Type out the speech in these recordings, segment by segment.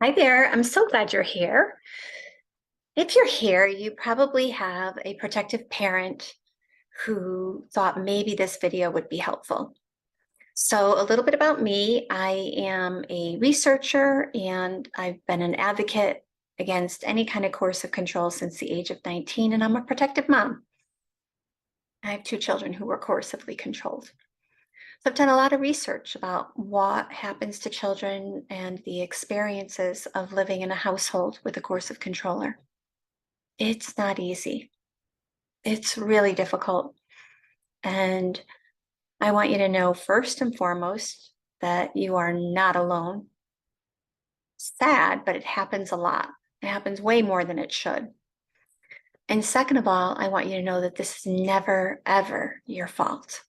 Hi there. I'm so glad you're here. If you're here, you probably have a protective parent who thought maybe this video would be helpful. So, a little bit about me. I am a researcher and I've been an advocate against any kind of coercive control since the age of 19, and I'm a protective mom. I have two children who were coercively controlled. So I've done a lot of research about what happens to children and the experiences of living in a household with a coercive controller. It's not easy. It's really difficult. And I want you to know first and foremost that you are not alone. Sad, but it happens a lot. It happens way more than it should. And second of all, I want you to know that this is never, ever your fault.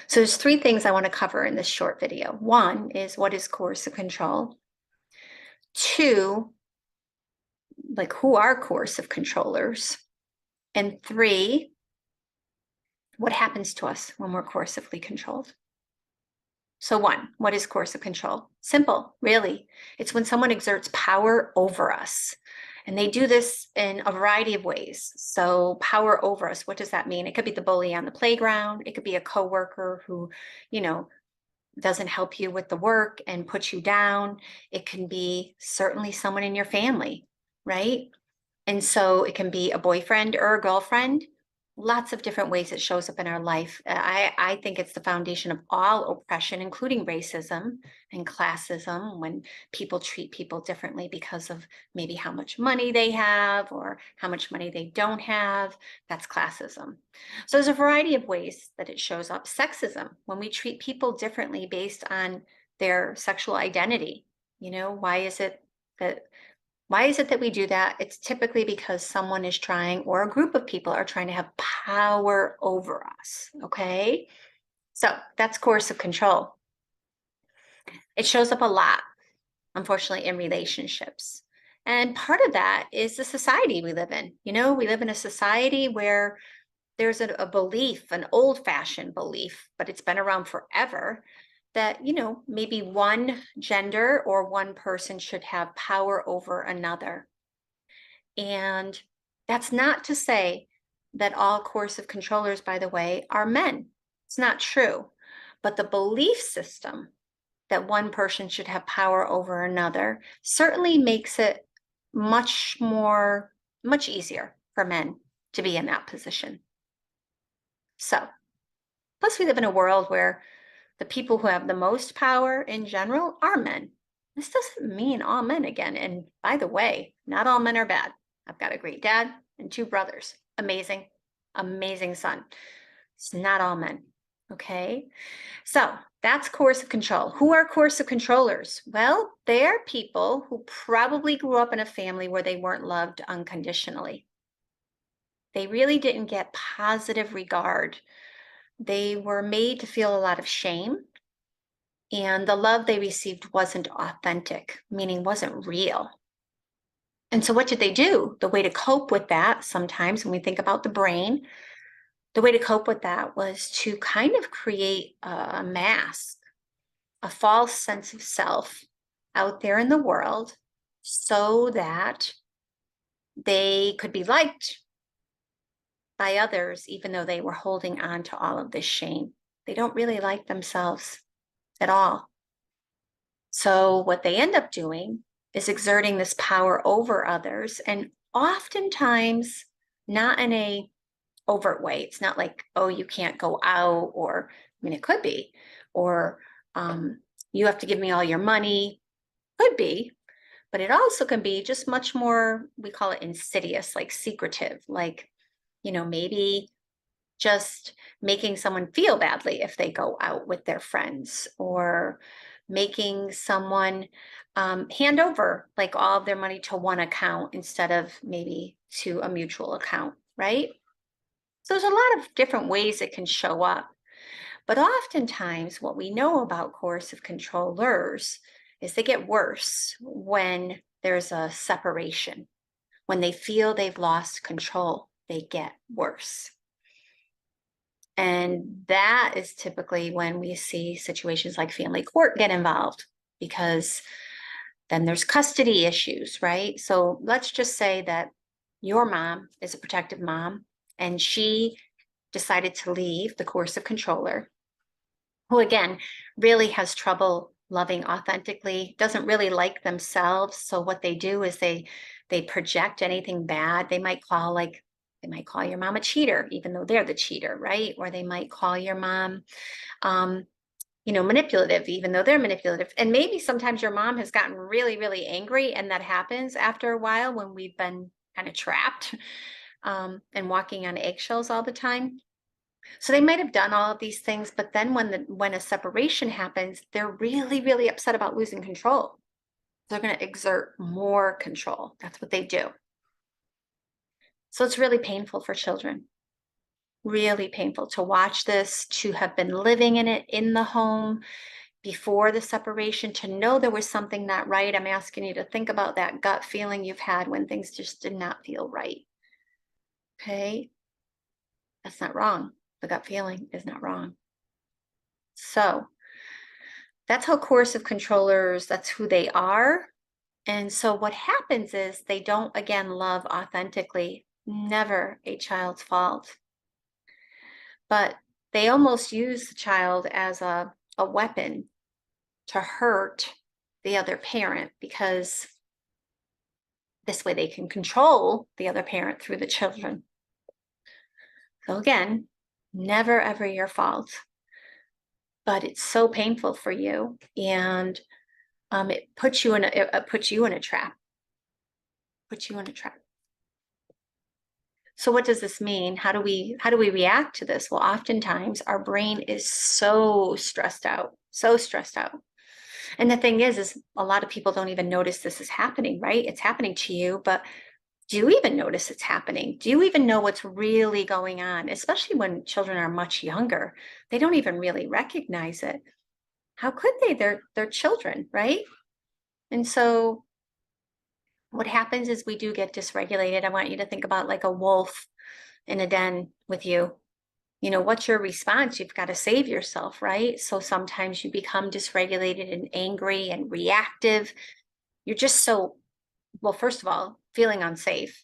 So there's three things I want to cover in this short video. One is what is coercive control? Two, like who are coercive controllers? And three, what happens to us when we're coercively controlled? So one, what is coercive control? Simple, really. It's when someone exerts power over us. And they do this in a variety of ways. So power over us, what does that mean? It could be the bully on the playground. It could be a coworker who, you know, doesn't help you with the work and puts you down. It can be certainly someone in your family, right? And so it can be a boyfriend or a girlfriend. Lots of different ways it shows up in our life. I think it's the foundation of all oppression, including racism and classism, when people treat people differently because of maybe how much money they have or how much money they don't have. That's classism. So there's a variety of ways that it shows up. Sexism, when we treat people differently based on their sexual identity. Why is it that we do that? It's typically because someone is trying, or a group of people are trying to have power over us, okay? So that's coercive control. It shows up a lot, unfortunately, in relationships. And part of that is the society we live in. We live in a society where there's a belief, an old-fashioned belief, but it's been around forever, that, maybe one gender or one person should have power over another. And that's not to say that all coercive controllers, by the way, are men. It's not true. But the belief system that one person should have power over another certainly makes it much easier for men to be in that position. So, plus we live in a world where the people who have the most power in general are men. This doesn't mean all men again. And by the way, not all men are bad. I've got a great dad and two brothers. Amazing, amazing son. It's not all men. Okay. So that's coercive control. Who are coercive controllers? Well, they're people who probably grew up in a family where they weren't loved unconditionally. They really didn't get positive regard. They were made to feel a lot of shame, and the love they received wasn't authentic, meaning wasn't real. And so what did they do? The way to cope with that, sometimes when we think about the brain, the way to cope with that was to kind of create a mask, a false sense of self out there in the world so that they could be liked by others, even though they were holding on to all of this shame. They don't really like themselves at all. So what they end up doing is exerting this power over others, and oftentimes not in a overt way. It's not like, oh, you can't go out, or I mean, it could be, or you have to give me all your money. Could be, but it also can be just much more, we call it insidious, like secretive, like, maybe just making someone feel badly if they go out with their friends, or making someone hand over like all of their money to one account instead of maybe to a mutual account, right? So there's a lot of different ways it can show up. But oftentimes, what we know about coercive controllers is they get worse when there's a separation. When they feel they've lost control, they get worse. And that is typically when we see situations like family court get involved, because Then there's custody issues, right? So let's just say that your mom is a protective mom and she decided to leave the coercive controller, who again really has trouble loving authentically, doesn't really like themselves. So what they do is they project anything bad. They might call your mom a cheater, even though they're the cheater, right? Or they might call your mom um, manipulative, even though they're manipulative. And maybe sometimes your mom has gotten really, really angry, and that happens after a while when we've been kind of trapped and walking on eggshells all the time. So they might have done all of these things, but then when a separation happens, they're really, really upset about losing control. They're going to exert more control. That's what they do. So it's really painful for children. Really painful to watch this, to have been living in it in the home before the separation, to know there was something not right. I'm asking you to think about that gut feeling you've had when things just did not feel right. Okay? That's not wrong. The gut feeling is not wrong. So that's how coercive controllers, that's who they are. And so what happens is they don't, again, love authentically. Never a child's fault. But they almost use the child as a weapon to hurt the other parent, because this way they can control the other parent through the children. So again, never ever your fault, but it's so painful for you, and it puts you in a trap. Puts you in a trap. So what does this mean? How do we react to this? Well, oftentimes our brain is so stressed out, so stressed out. And the thing is a lot of people don't even notice this is happening, right? It's happening to you, but do you even notice it's happening? Do you even know what's really going on? Especially when children are much younger, they don't even really recognize it. How could they? They're children, right? And so what happens is we do get dysregulated. I want you to think about like a wolf in a den with you. What's your response? You've got to save yourself, right? So sometimes you become dysregulated and angry and reactive. You're just so, well, first of all, feeling unsafe,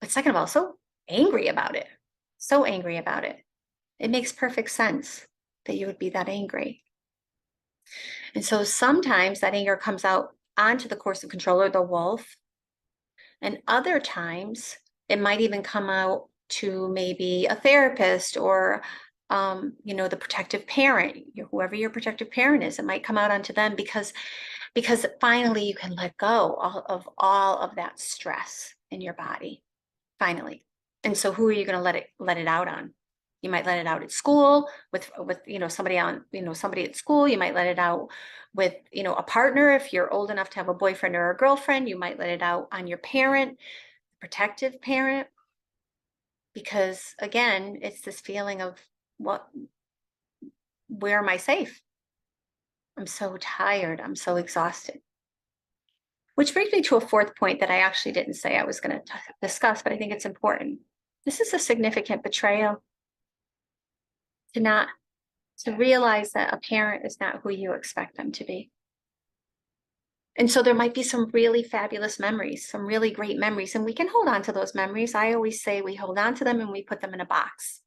but second of all, so angry about it. So angry about it. It makes perfect sense that you would be that angry. And so sometimes that anger comes out onto the coercive controller, the wolf, and other times it might even come out to maybe a therapist or the protective parent, whoever your protective parent is. It might come out onto them because finally you can let go of all of that stress in your body, finally. And so who are you going to let it out on? You might let it out at school with somebody at school. You might let it out with a partner. If you're old enough to have a boyfriend or a girlfriend, you might let it out on your parent, protective parent, because again, it's this feeling of where am I safe? I'm so tired. I'm so exhausted. Which brings me to a fourth point that I actually didn't say I was going to discuss, but I think it's important. This is a significant betrayal. To realize that a parent is not who you expect them to be. And so there might be some really fabulous memories, some really great memories, and we can hold on to those memories. I always say we hold on to them and we put them in a box.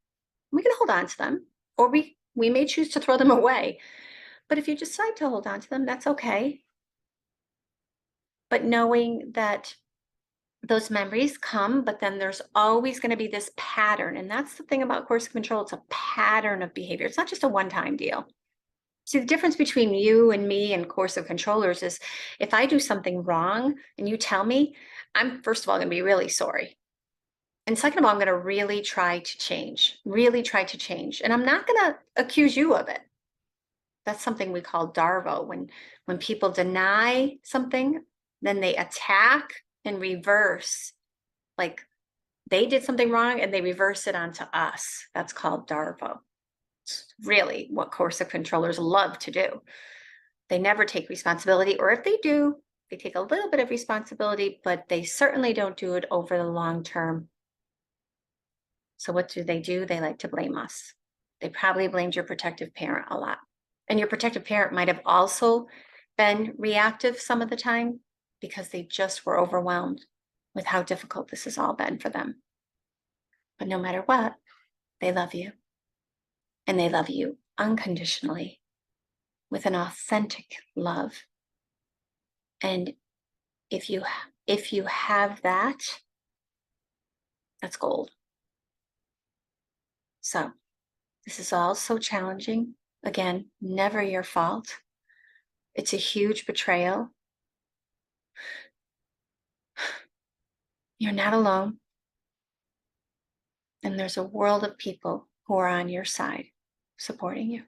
We can hold on to them, or we may choose to throw them away. But if you decide to hold on to them, that's okay. But knowing that those memories come, but then there's always going to be this pattern. And that's the thing about coercive control. It's a pattern of behavior. It's not just a one-time deal. See, the difference between you and me and coercive controllers is if I do something wrong and you tell me, I'm first of all going to be really sorry. And second of all, I'm going to really try to change, And I'm not going to accuse you of it. That's something we call DARVO. When people deny something, then they attack and reverse. Like they did something wrong and they reverse it onto us. That's called DARVO. It's really what coercive controllers love to do. They never take responsibility, or if they do, they take a little bit of responsibility, but they certainly don't do it over the long term. So what do? They like to blame us. They probably blamed your protective parent a lot. And your protective parent might have also been reactive some of the time. because they just were overwhelmed with how difficult this has all been for them. But no matter what, they love you. And they love you unconditionally with an authentic love. And if you have that, that's gold. So this is all so challenging. Again, never your fault. It's a huge betrayal. You're not alone. And there's a world of people who are on your side supporting you.